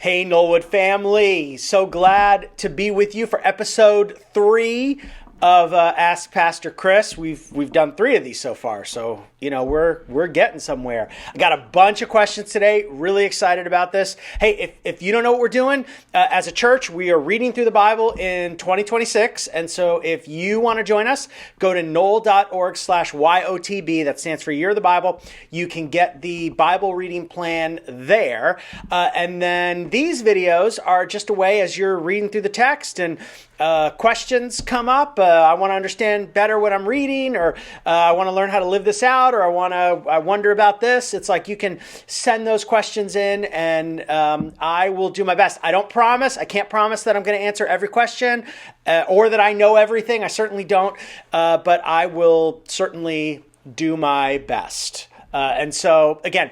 Hey, Knollwood family. So glad to be with you for episode 3 of Ask Pastor Chris. We've done 3 of these so far, so we're getting somewhere. I got a bunch of questions today. Really excited about this. Hey, if you don't know what we're doing as a church, we are reading through the Bible in 2026, and so if you want to join us, go to knoll.org/YOTB. That stands for Year of the Bible. You can get the Bible reading plan there, and then these videos are just a way as you're reading through the text and questions come up. I want to understand better what I'm reading, or I want to learn how to live this out, or I wonder about this. It's like you can send those questions in, and I will do my best. I can't promise that I'm going to answer every question or that I know everything. I certainly don't, but I will certainly do my best. And so, again,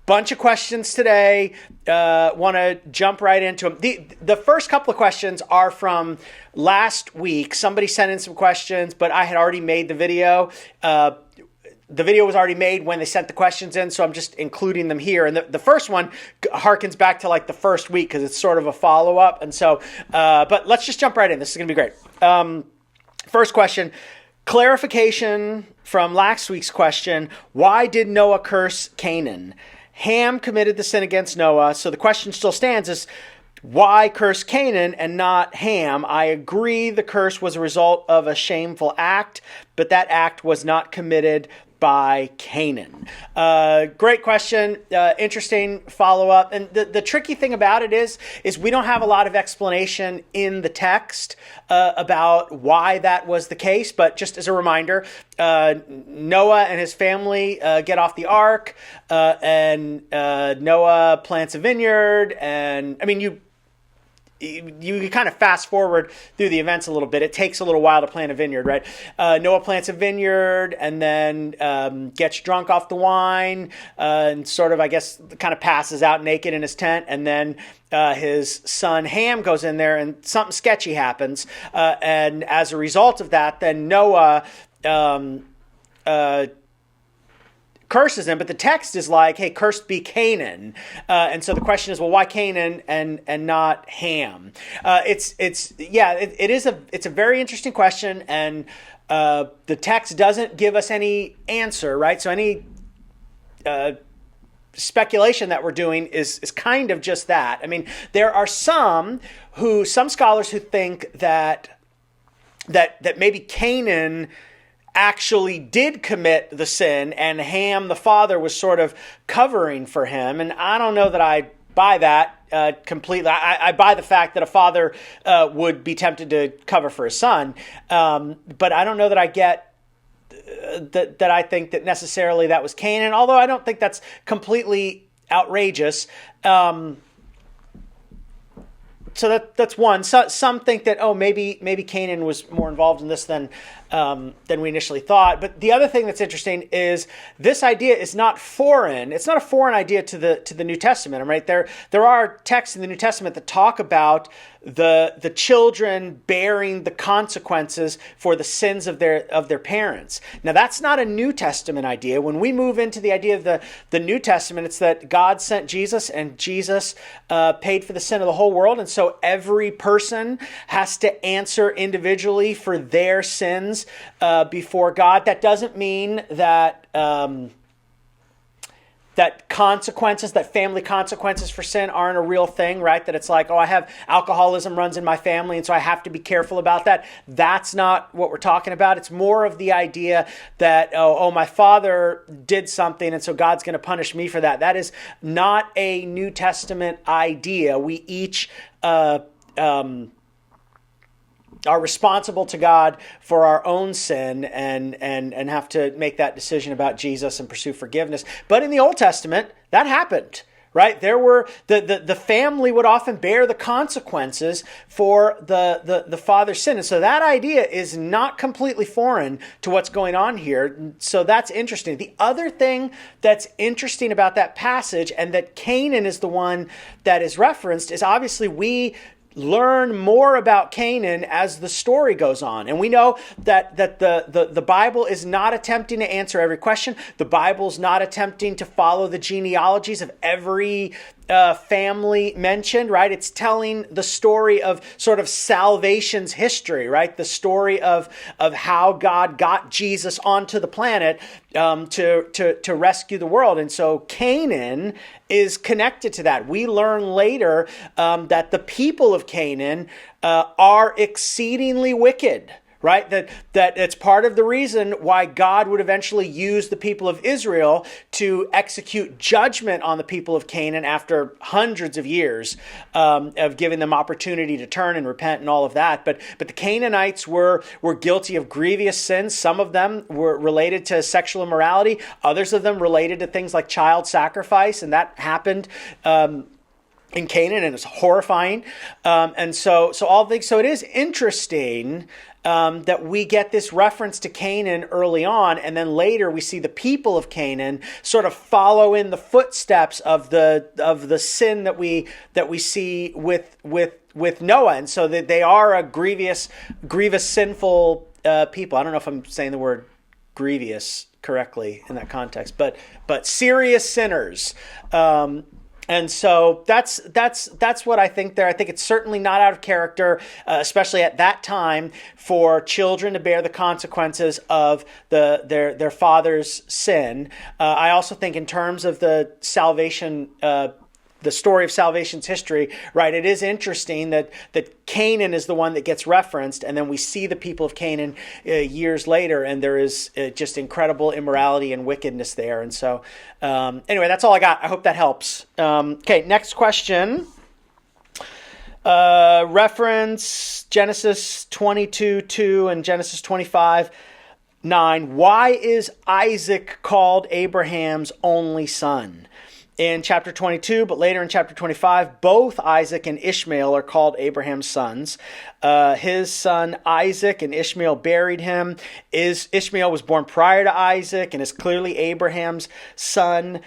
bunch of questions today. Want to jump right into them. The first couple of questions are from last week. Somebody sent in some questions, but I had already made the video. The video was already made when they sent the questions in, so I'm just including them here. And the first one harkens back to like the first week because it's sort of a follow-up. And so, but let's just jump right in. This is going to be great. First question, clarification from last week's question. Why did Noah curse Canaan? Ham committed the sin against Noah, so the question still stands is, why curse Canaan and not Ham? I agree the curse was a result of a shameful act, but that act was not committed by Canaan. Great question. Interesting follow-up. And the tricky thing about it is we don't have a lot of explanation in the text about why that was the case. But just as a reminder, Noah and his family get off the ark, and Noah plants a vineyard. And I mean, you kind of fast forward through the events a little bit. It takes a little while to plant a vineyard, right? Noah plants a vineyard and then gets drunk off the wine and sort of, I guess, kind of passes out naked in his tent. And then his son Ham goes in there and something sketchy happens. And as a result of that, then Noah curses him, but the text is like, hey, cursed be Canaan. And so the question is, well, why Canaan and not Ham? It's a very interesting question, and the text doesn't give us any answer, right? So any speculation that we're doing is kind of just that. I mean, there are some scholars who think that maybe Canaan actually did commit the sin, and Ham, the father, was sort of covering for him. And I don't know that I buy that completely. I buy the fact that a father would be tempted to cover for his son, but I don't know that I get that I think that necessarily that was Canaan, although I don't think that's completely outrageous. So that's one. So, some think that, maybe Canaan was more involved in this than we initially thought. But the other thing that's interesting is this idea is not foreign. It's not a foreign idea to the New Testament. Right? There are texts in the New Testament that talk about the children bearing the consequences for the sins of their parents. Now, that's not a New Testament idea. When we move into the idea of the New Testament, it's that God sent Jesus, and Jesus paid for the sin of the whole world. And so every person has to answer individually for their sins before God. That doesn't mean that that family consequences for sin aren't a real thing, right? That it's like, I have alcoholism runs in my family, and so I have to be careful about that. That's not what we're talking about. It's more of the idea that, my father did something, and so God's going to punish me for that. That is not a New Testament idea. We each are responsible to God for our own sin and have to make that decision about Jesus and pursue forgiveness. But in the Old Testament, that happened, right? There were the family would often bear the consequences for the father's sin. And so that idea is not completely foreign to what's going on here. So that's interesting. The other thing that's interesting about that passage, and that Canaan is the one that is referenced, is obviously we learn more about Canaan as the story goes on. And we know that the Bible is not attempting to answer every question. The Bible's not attempting to follow the genealogies of every family mentioned, right? It's telling the story of sort of salvation's history, right? The story of how God got Jesus onto the planet to rescue the world. And so Canaan is connected to that. We learn later that the people of Canaan are exceedingly wicked. Right? That it's part of the reason why God would eventually use the people of Israel to execute judgment on the people of Canaan after hundreds of years of giving them opportunity to turn and repent and all of that. But the Canaanites were guilty of grievous sins. Some of them were related to sexual immorality. Others of them related to things like child sacrifice, and that happened in Canaan, and it's horrifying. And so it is interesting that we get this reference to Canaan early on, and then later we see the people of Canaan sort of follow in the footsteps of the sin that we see with Noah, and so that they are a grievous sinful people. I don't know if I'm saying the word grievous correctly in that context, but serious sinners. And so that's what I think there. I think it's certainly not out of character, especially at that time, for children to bear the consequences of their father's sin. I also think in terms of the salvation, the story of salvation's history, right? It is interesting that Canaan is the one that gets referenced, and then we see the people of Canaan years later, and there is just incredible immorality and wickedness there. And so, anyway, that's all I got. I hope that helps. Okay, next question. Reference Genesis 22:2 and Genesis 25:9. Why is Isaac called Abraham's only son? In chapter 22, but later in chapter 25, both Isaac and Ishmael are called Abraham's sons. His son Isaac and Ishmael buried him. Ishmael was born prior to Isaac and is clearly Abraham's son.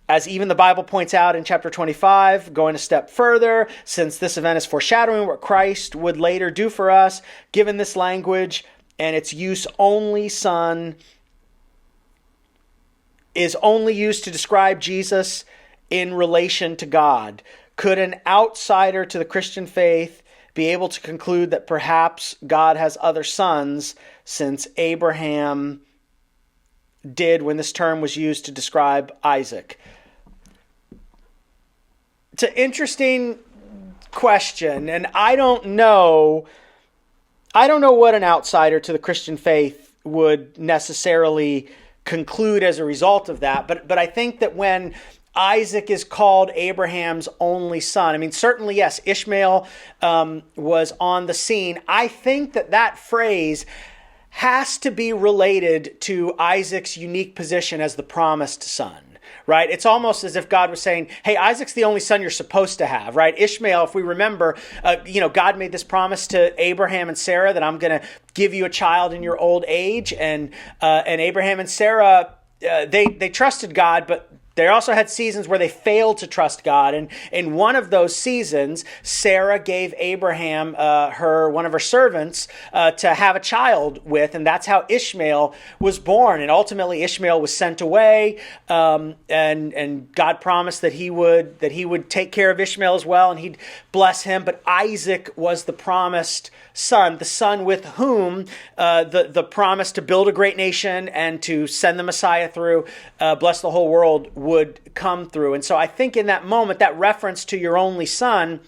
As even the Bible points out in chapter 25, going a step further, since this event is foreshadowing what Christ would later do for us, given this language and its use, only son is only used to describe Jesus in relation to God. Could an outsider to the Christian faith be able to conclude that perhaps God has other sons, since Abraham did when this term was used to describe Isaac? It's an interesting question, and I don't know what an outsider to the Christian faith would necessarily conclude as a result of that. But I think that when Isaac is called Abraham's only son, I mean, certainly, yes, Ishmael was on the scene. I think that phrase has to be related to Isaac's unique position as the promised son. Right? It's almost as if God was saying, hey, Isaac's the only son you're supposed to have, right? Ishmael, if we remember, God made this promise to Abraham and Sarah that I'm going to give you a child in your old age. And Abraham and Sarah, they trusted God, but they also had seasons where they failed to trust God. And in one of those seasons, Sarah gave Abraham one of her servants to have a child with, and that's how Ishmael was born. And ultimately, Ishmael was sent away, and God promised that he would take care of Ishmael as well, and he'd bless him. But Isaac was the promised son, the son with whom the promise to build a great nation and to send the Messiah through, bless the whole world, would come through. And so I think in that moment, that reference to your only son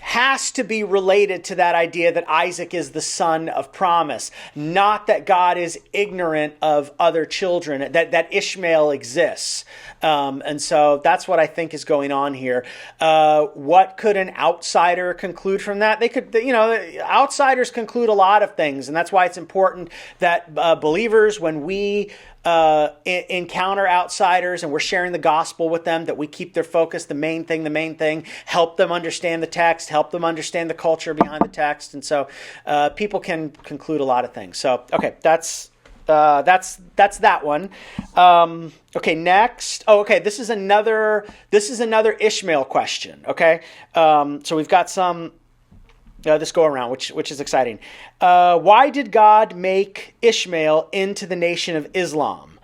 has to be related to that idea that Isaac is the son of promise, not that God is ignorant of other children, that Ishmael exists. And so that's what I think is going on here. What could an outsider conclude from that? They could, outsiders conclude a lot of things, and that's why it's important that believers, when we encounter outsiders and we're sharing the gospel with them, that we keep their focus the main thing, help them understand the text, help them understand the culture behind the text. And so people can conclude a lot of things. So, okay, that's that one. Okay, next. Oh, okay, this is another Ishmael question. Okay, so we've got some this go around, which is exciting. Why did God make Ishmael into the nation of Islam?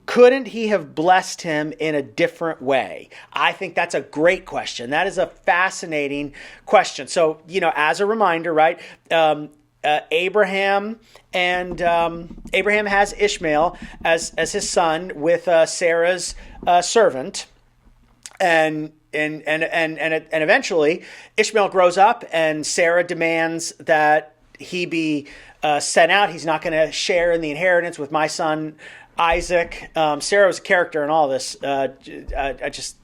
couldn't he have blessed him in a different way? I think that's a great question. That is a fascinating question. So, as a reminder, right, Abraham has Ishmael as his son with Sarah's servant, and eventually Ishmael grows up, and Sarah demands that he be sent out. He's not going to share in the inheritance with my son Isaac. Sarah was a character in all this. Just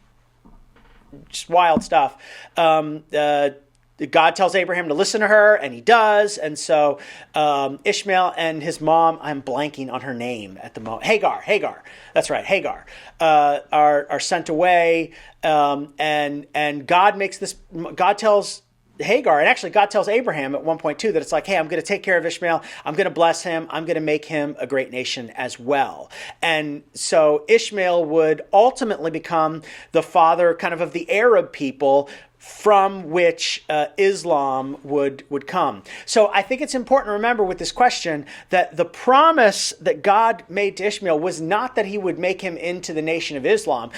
wild stuff. God tells Abraham to listen to her, and he does. And so Ishmael and his mom, I'm blanking on her name at the moment. Hagar. That's right, Hagar, are sent away. And God makes this. God tells Hagar, and actually God tells Abraham at one point too, that it's like, hey, I'm going to take care of Ishmael. I'm going to bless him. I'm going to make him a great nation as well. And so Ishmael would ultimately become the father kind of the Arab people from which Islam would come. So I think it's important to remember with this question that the promise that God made to Ishmael was not that he would make him into the nation of Islam.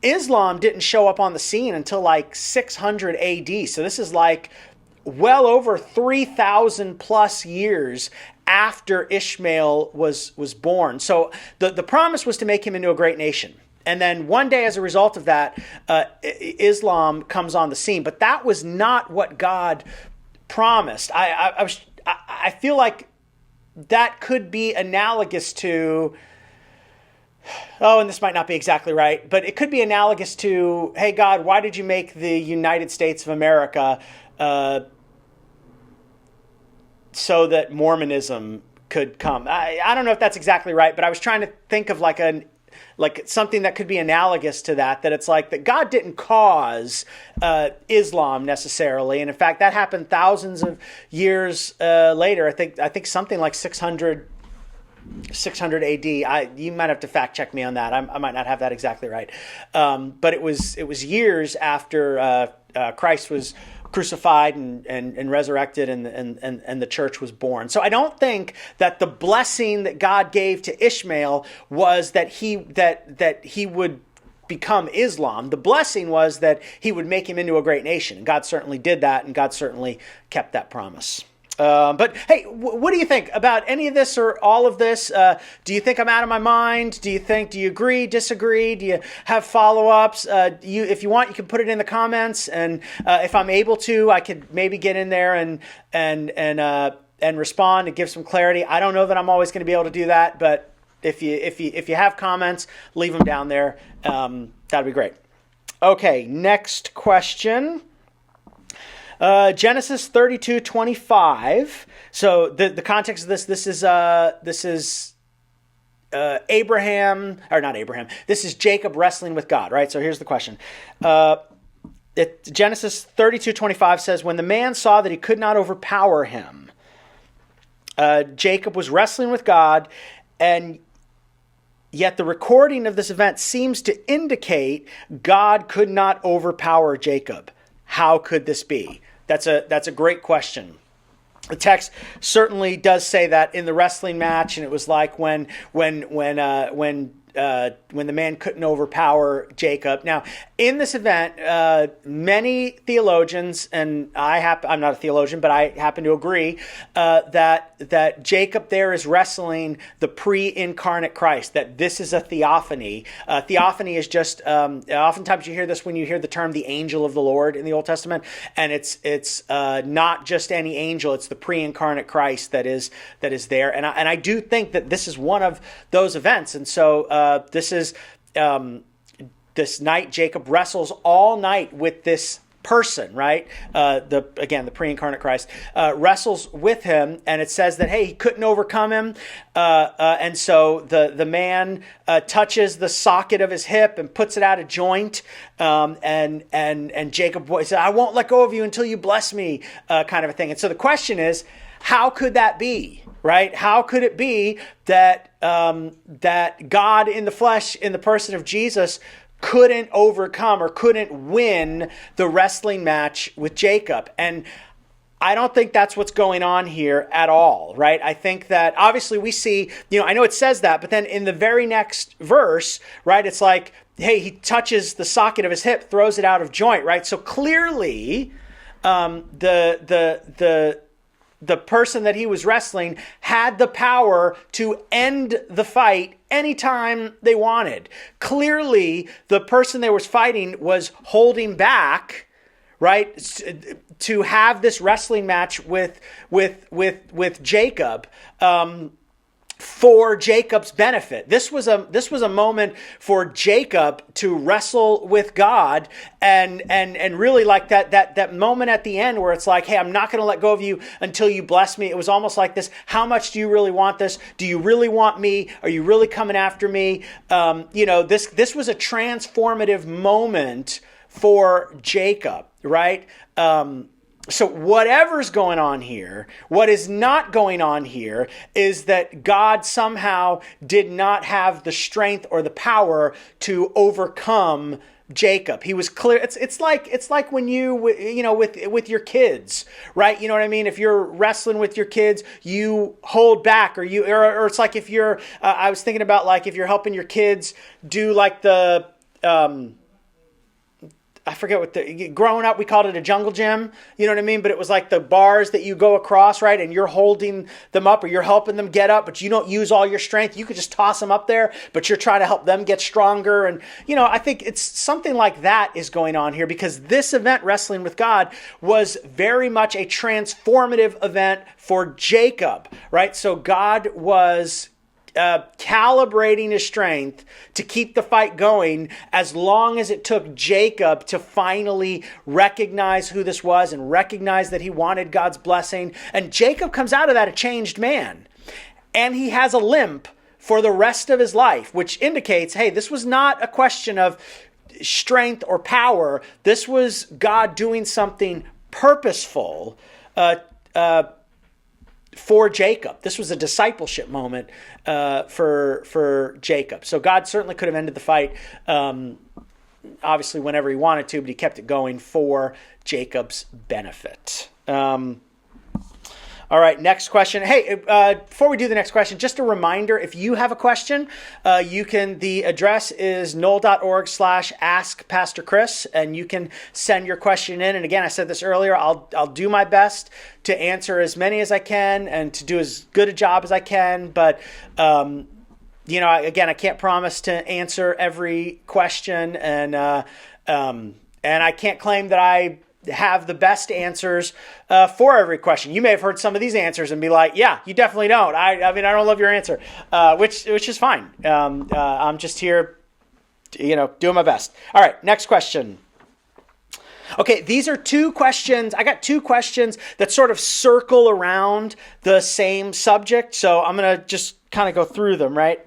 Islam didn't show up on the scene until like 600 AD. So this is like well over 3,000 plus years after Ishmael was born. So the promise was to make him into a great nation. And then one day, as a result of that, Islam comes on the scene. But that was not what God promised. I feel like that could be analogous to, and this might not be exactly right, but it could be analogous to, hey, God, why did you make the United States of America so that Mormonism could come? I don't know if that's exactly right, but I was trying to think of like something that could be analogous to that it's like that God didn't cause Islam necessarily. And in fact, that happened thousands of years later. I think something like 600 AD. You might have to fact check me on that. I might not have that exactly right. But it was years after Christ was crucified and resurrected and the church was born. So I don't think that the blessing that God gave to Ishmael was that he would become Islam. The blessing was that he would make him into a great nation. And God certainly did that, and God certainly kept that promise. But hey, what do you think about any of this or all of this? Do you think I'm out of my mind? Do you agree, disagree? Do you have follow-ups? If you want, you can put it in the comments, and if I'm able to, I could maybe get in there and respond and give some clarity. I don't know that I'm always going to be able to do that, but if you have comments, leave them down there. That'd be great. Okay, next question. Genesis 32:25. So the context of this is Abraham, or not Abraham. This is Jacob wrestling with God, right? So here's the question. Genesis 32:25 says, when the man saw that he could not overpower him, Jacob was wrestling with God, and yet the recording of this event seems to indicate God could not overpower Jacob. How could this be? That's a great question. The text certainly does say that in the wrestling match, and it was like when the man couldn't overpower Jacob. Now, in this event, many theologians, and I'm not a theologian, but I happen to agree that Jacob there is wrestling the pre-incarnate Christ, that this is a theophany. Theophany is just, oftentimes you hear this when you hear the term the angel of the Lord in the Old Testament, and it's not just any angel, it's the pre-incarnate Christ that is there. And I do think that this is one of those events. And so this is this night Jacob wrestles all night with this person, right? The pre-incarnate Christ wrestles with him, and it says that, hey, he couldn't overcome him, and so the man touches the socket of his hip and puts it out of joint, and Jacob says, I won't let go of you until you bless me, kind of a thing. And so the question is, how could that be? Right? How could it be that that God in the flesh, in the person of Jesus, couldn't overcome or couldn't win the wrestling match with Jacob? And I don't think that's what's going on here at all, right? I think that obviously we see, I know it says that, but then in the very next verse, right, it's like, hey, he touches the socket of his hip, throws it out of joint, right? So clearly, the person that he was wrestling had the power to end the fight anytime they wanted. Clearly, the person they was fighting was holding back, right, to have this wrestling match with Jacob, for Jacob's benefit. This was a moment for Jacob to wrestle with God, and really like that moment at the end where it's like, hey, I'm not going to let go of you until you bless me. It was almost like this: how much do you really want this? Do you really want me? Are you really coming after me? This was a transformative moment for Jacob, right? So whatever's going on here, what is not going on here is that God somehow did not have the strength or the power to overcome Jacob. He was clear. It's like when you with your kids, right? You know what I mean? If you're wrestling with your kids, you hold back, or it's like if you're. I was thinking about like if you're helping your kids do like the. I forget growing up, we called it a jungle gym. You know what I mean? But it was like the bars that you go across, right? And you're holding them up or you're helping them get up, but you don't use all your strength. You could just toss them up there, but you're trying to help them get stronger. And, I think it's something like that is going on here, because this event, Wrestling with God, was very much a transformative event for Jacob, right? So God was calibrating his strength to keep the fight going as long as it took Jacob to finally recognize who this was and recognize that he wanted God's blessing. And Jacob comes out of that a changed man. And he has a limp for the rest of his life, which indicates, hey, this was not a question of strength or power. This was God doing something purposeful for Jacob. This was a discipleship moment for Jacob. So God certainly could have ended the fight, obviously whenever he wanted to, but he kept it going for Jacob's benefit. All right, next question. Hey, before we do the next question, just a reminder, if you have a question, the address is knoll.org/askpastorchris, and you can send your question in. And again, I said this earlier, I'll do my best to answer as many as I can and to do as good a job as I can. But, again, I can't promise to answer every question, and I can't claim that I have the best answers for every question. You may have heard some of these answers and be like, yeah, you definitely don't. I don't love your answer, which is fine. I'm just here, doing my best. All right, next question. Okay, these are two questions. I got two questions that sort of circle around the same subject, so I'm going to just kind of go through them, right?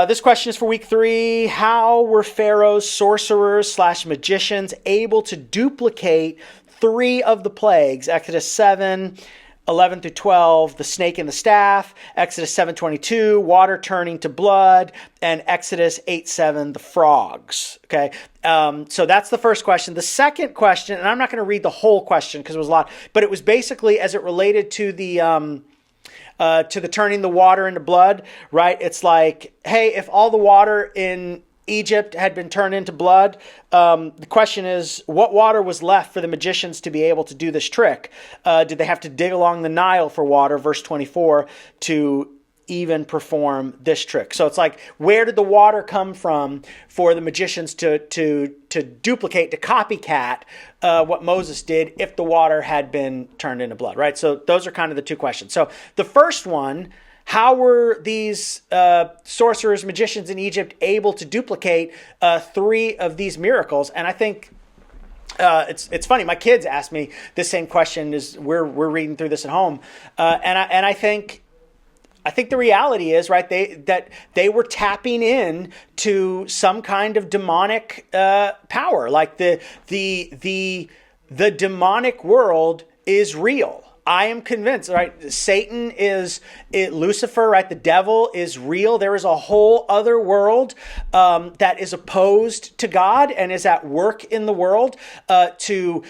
This question is for week 3. How were Pharaoh's sorcerers/magicians able to duplicate 3 of the plagues? Exodus 7:11 through 12, the snake and the staff. Exodus 7:22, water turning to blood. And Exodus 8:7, the frogs. Okay, so that's the first question. The second question, and I'm not going to read the whole question because it was a lot, but it was basically as it related to the turning the water into blood, right? It's like, hey, if all the water in Egypt had been turned into blood, the question is, what water was left for the magicians to be able to do this trick? Did they have to dig along the Nile for water, verse 24, to even perform this trick? So it's like, where did the water come from for the magicians to duplicate, to copycat what Moses did if the water had been turned into blood, right? So those are kind of the two questions. So the first one, how were these sorcerers, magicians in Egypt able to duplicate 3 of these miracles? And I think it's funny. My kids asked me the same question as we're reading through this at home, and I think the reality is, right, that they were tapping in to some kind of demonic power. Like the demonic world is real. I am convinced, right? Satan is Lucifer, right? The devil is real. There is a whole other world that is opposed to God and is at work in the world to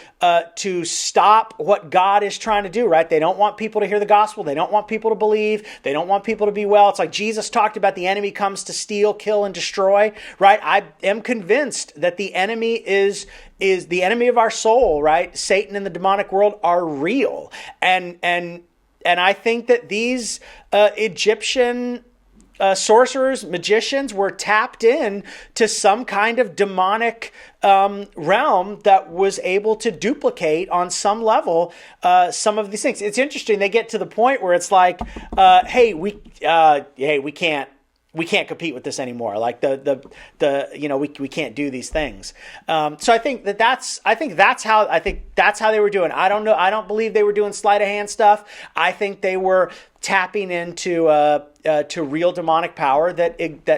stop what God is trying to do, right? They don't want people to hear the gospel. They don't want people to believe. They don't want people to be well. It's like Jesus talked about the enemy comes to steal, kill, and destroy, right? I am convinced that the enemy is the enemy of our soul, right? Satan and the demonic world are real. And I think that these Egyptian sorcerers, magicians were tapped in to some kind of demonic realm that was able to duplicate on some level some of these things. It's interesting. They get to the point where it's like, hey, we can't compete with this anymore. Like we can't do these things. So I think that's how they were doing. I don't know. I don't believe they were doing sleight of hand stuff. I think they were tapping into to real demonic power that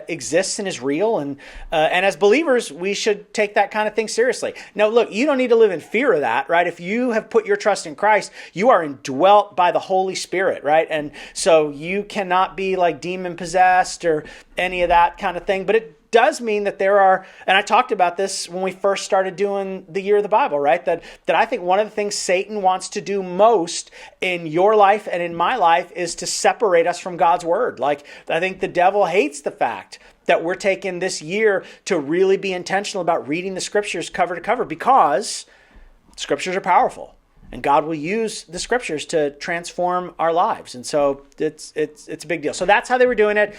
exists and is real. And as believers, we should take that kind of thing seriously. Now, look, you don't need to live in fear of that, right? If you have put your trust in Christ, you are indwelt by the Holy Spirit, right? And so you cannot be like demon possessed or any of that kind of thing. But it does mean that there are, and I talked about this when we first started doing the Year of the Bible, right? That I think one of the things Satan wants to do most in your life and in my life is to separate us from God's word. Like, I think the devil hates the fact that we're taking this year to really be intentional about reading the scriptures cover to cover, because scriptures are powerful. And God will use the scriptures to transform our lives. And so it's a big deal. So that's how they were doing it.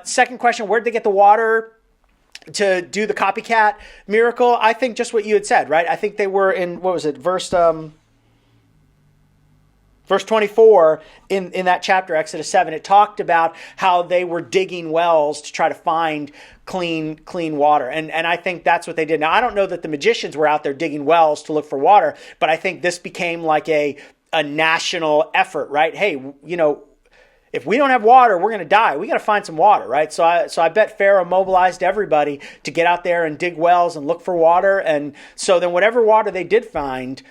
Second question, where did they get the water to do the copycat miracle? I think just what you had said, right? I think they were in, what was it, verse 24 in that chapter, Exodus 7. It talked about how they were digging wells to try to find clean water. And I think that's what they did. Now, I don't know that the magicians were out there digging wells to look for water, but I think this became like a national effort, right? Hey, if we don't have water, we're going to die. We got to find some water, right? So I bet Pharaoh mobilized everybody to get out there and dig wells and look for water. And so then whatever water they did find,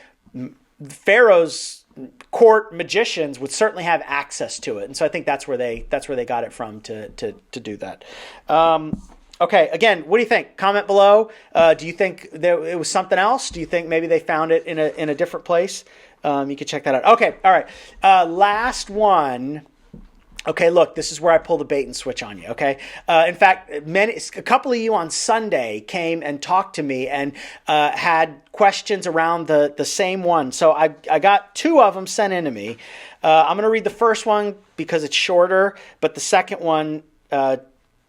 Pharaoh's court magicians would certainly have access to it. And so I think that's where they got it from to do that. Okay, again, what do you think? Comment below. Do you think it was something else? Do you think maybe they found it in a different place? You can check that out. Okay, all right. Last one. Okay, look, this is where I pull the bait and switch on you, okay? In fact, a couple of you on Sunday came and talked to me and had questions around the same one. So I got two of them sent in to me. I'm going to read the first one because it's shorter, but the second one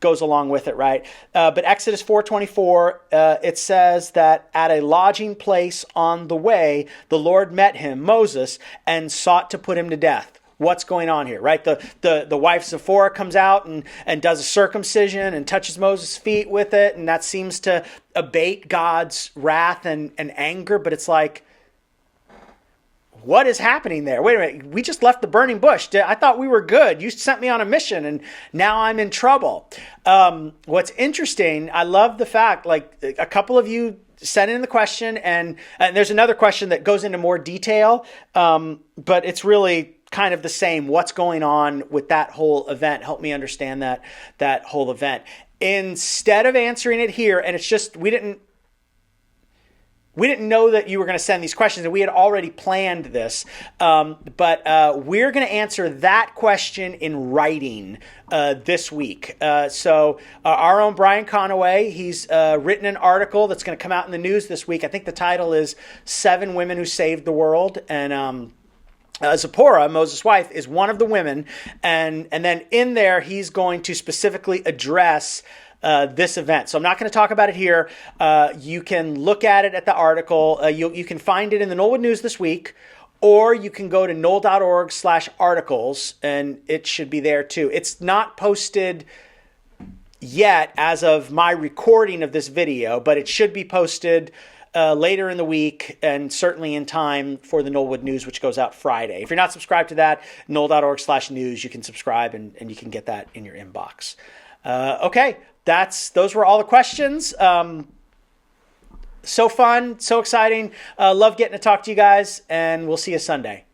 goes along with it, right? But Exodus 4:24, it says that at a lodging place on the way, the Lord met him, Moses, and sought to put him to death. What's going on here, right? The wife Zipporah comes out and does a circumcision and touches Moses' feet with it, and that seems to abate God's wrath and anger. But it's like, what is happening there? Wait a minute, we just left the burning bush. I thought we were good. You sent me on a mission, and now I'm in trouble. What's interesting, I love the fact, like, a couple of you sent in the question, and there's another question that goes into more detail, but it's really kind of the same. What's going on with that whole event? Help me understand that whole event. Instead of answering it here, and it's just, we didn't know that you were going to send these questions, and we had already planned this, but we're going to answer that question in writing this week. So our own Brian Conaway, he's written an article that's going to come out in the news this week. I think the title is 7 Women Who Saved the World, and Zipporah, Moses' wife, is one of the women, and then in there he's going to specifically address this event. So I'm not going to talk about it here. You can look at it at the article. You can find it in the Knollwood News this week, or you can go to knoll.org/articles, and it should be there too. It's not posted yet as of my recording of this video, but it should be posted later in the week, and certainly in time for the Knollwood News, which goes out Friday. If you're not subscribed to that, knoll.org/news, you can subscribe and you can get that in your inbox. Okay, those were all the questions. So fun, so exciting. Love getting to talk to you guys, and we'll see you Sunday.